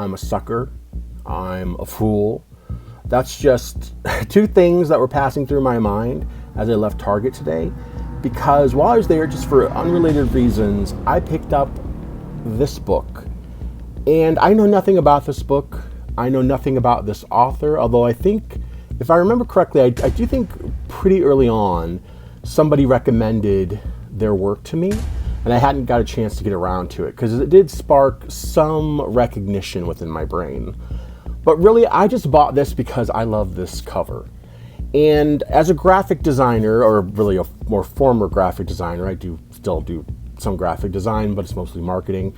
I'm a sucker, I'm a fool. That's just two things that were passing through my mind as I left Target today. Because while I was there, just for unrelated reasons, I picked up this book. And I know nothing about this book. I know nothing about this author, although I think, if I remember correctly, I do think pretty early on, somebody recommended their work to me, and I hadn't got a chance to get around to it, because it did spark some recognition within my brain. But really, I just bought this because I love this cover. And as a graphic designer, or really a more former graphic designer, I do still do some graphic design, but it's mostly marketing.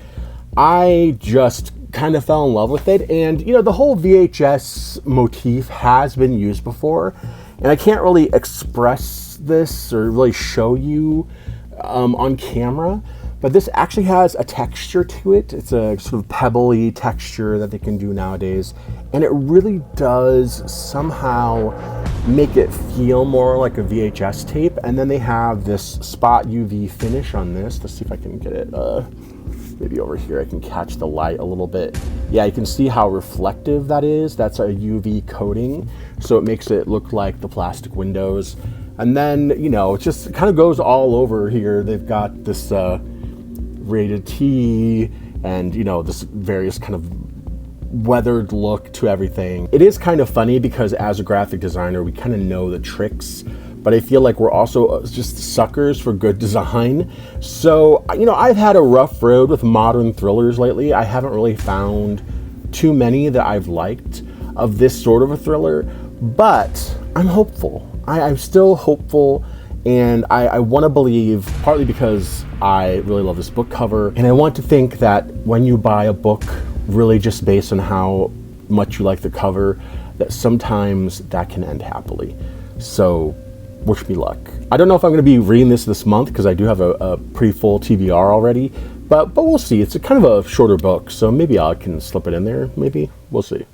I just kind of fell in love with it. And, you know, the whole VHS motif has been used before. And I can't really express this or really show you on camera. But this actually has a texture to it. It's a sort of pebbly texture that they can do nowadays. And it really does somehow make it feel more like a VHS tape. And then they have this spot UV finish on this. Let's see if I can get it. Maybe over here I can catch the light a little bit. Yeah, you can see how reflective that is. That's a UV coating. So it makes it look like the plastic windows. And then, you know, it just kind of goes all over here. They've got this rated T and, you know, this various kind of weathered look to everything. It is kind of funny because as a graphic designer, we kind of know the tricks, but I feel like we're also just suckers for good design. So, you know, I've had a rough road with modern thrillers lately. I haven't really found too many that I've liked of this sort of a thriller, but I'm hopeful. I'm still hopeful, and I want to believe, partly because I really love this book cover, and I want to think that when you buy a book really just based on how much you like the cover, that sometimes that can end happily. So wish me luck. I don't know if I'm going to be reading this month because I do have a pretty full TBR already, but we'll see. It's a kind of a shorter book, so maybe I can slip it in there. Maybe. We'll see.